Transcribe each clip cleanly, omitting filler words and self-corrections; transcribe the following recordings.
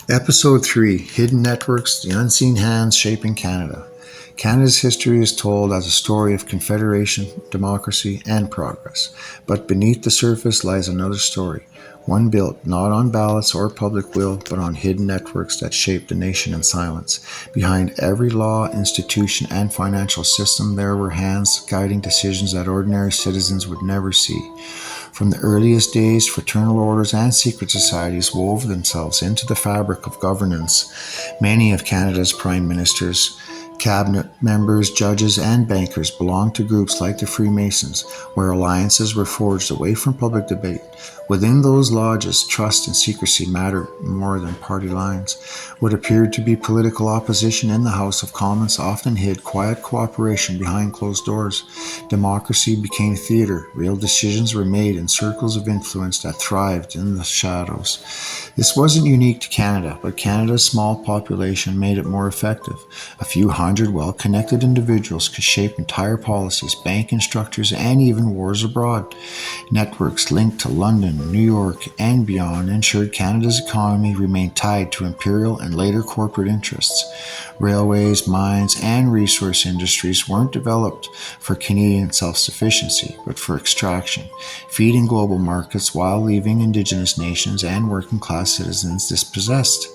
Episode 3 Hidden Networks, the Unseen Hands Shaping Canada. Canada's history is told as a story of confederation, democracy, and progress. But beneath the surface lies another story, one built not on ballots or public will, but on hidden networks that shaped the nation in silence. Behind every law, institution, and financial system, there were hands guiding decisions that ordinary citizens would never see. From the earliest days, fraternal orders and secret societies wove themselves into the fabric of governance. Many of Canada's prime ministers, cabinet members, judges, and bankers belonged to groups like the Freemasons, where alliances were forged away from public debate. Within those lodges, trust and secrecy mattered more than party lines. What appeared to be political opposition in the House of Commons often hid quiet cooperation behind closed doors. Democracy became theater. Real decisions were made in circles of influence that thrived in the shadows. This wasn't unique to Canada, but Canada's small population made it more effective. A few hundred well-connected individuals could shape entire policies, banking structures, and even wars abroad. Networks linked to London, New York, and beyond ensured Canada's economy remained tied to imperial and later corporate interests. Railways, mines, and resource industries weren't developed for Canadian self-sufficiency, but for extraction, feeding global markets while leaving Indigenous nations and working-class citizens dispossessed.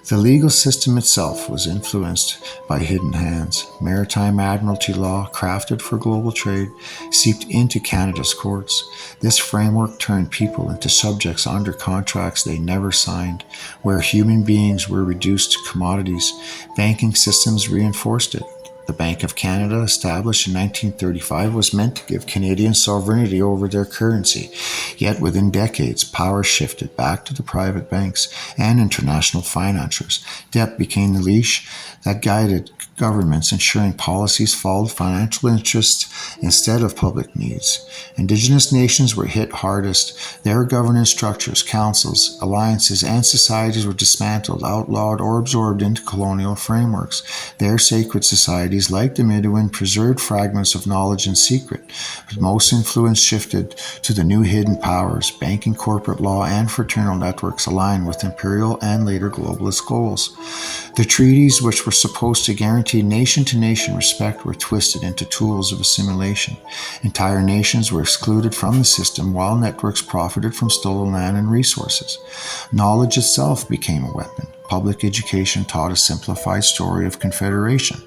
The legal system itself was influenced by hidden hands. Maritime admiralty law, crafted for global trade, seeped into Canada's courts. This framework turned people into subjects under contracts they never signed, where human beings were reduced to commodities. Banking systems reinforced it. The Bank of Canada, established in 1935, was meant to give Canadians sovereignty over their currency. Yet within decades, power shifted back to the private banks and international financiers. Debt became the leash that guided governments, ensuring policies followed financial interests instead of public needs. Indigenous nations were hit hardest. Their governance structures, councils, alliances, and societies were dismantled, outlawed, or absorbed into colonial frameworks. Their sacred societies, like the Midewiwin, preserved fragments of knowledge in secret, but most influence shifted to the new hidden powers. Banking, corporate law, and fraternal networks aligned with imperial and later globalist goals. The treaties, which were supposed to guarantee nation-to-nation respect, were twisted into tools of assimilation. Entire nations were excluded from the system, while networks profited from stolen land and resources. Knowledge itself became a weapon. Public education taught a simplified story of Confederation.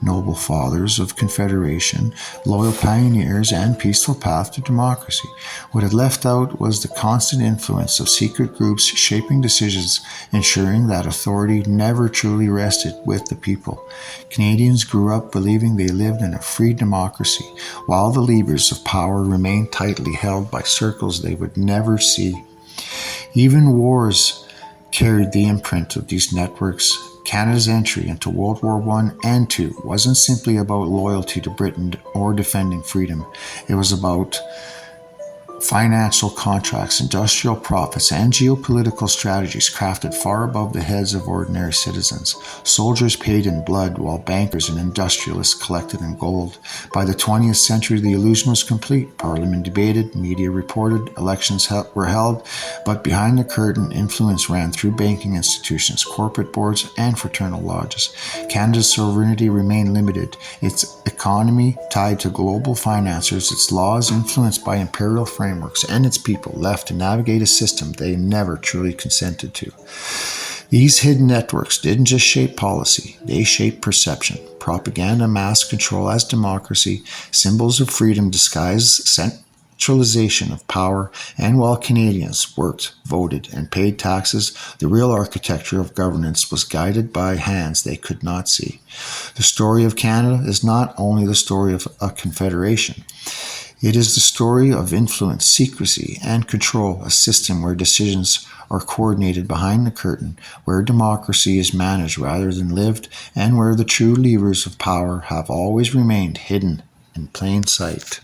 Noble fathers of Confederation, loyal pioneers, and peaceful path to democracy. What it left out was the constant influence of secret groups shaping decisions, ensuring that authority never truly rested with the people. Canadians grew up believing they lived in a free democracy, while the levers of power remained tightly held by circles they would never see. Even wars carried the imprint of these networks. Canada's entry into World War I and II wasn't simply about loyalty to Britain or defending freedom. It was about financial contracts, industrial profits, and geopolitical strategies crafted far above the heads of ordinary citizens. Soldiers paid in blood, while bankers and industrialists collected in gold. By the 20th century, the illusion was complete. Parliament debated, media reported, elections were held, but behind the curtain, influence ran through banking institutions, corporate boards, and fraternal lodges. Canada's sovereignty remained limited, its economy tied to global financiers, its laws influenced by imperial frameworks, and its people left to navigate a system they never truly consented to. These hidden networks didn't just shape policy, they shaped perception. Propaganda masked control as democracy, symbols of freedom disguised centralization of power, and while Canadians worked, voted, and paid taxes, the real architecture of governance was guided by hands they could not see. The story of Canada is not only the story of a confederation. It is the story of influence, secrecy, and control, a system where decisions are coordinated behind the curtain, where democracy is managed rather than lived, and where the true levers of power have always remained hidden in plain sight.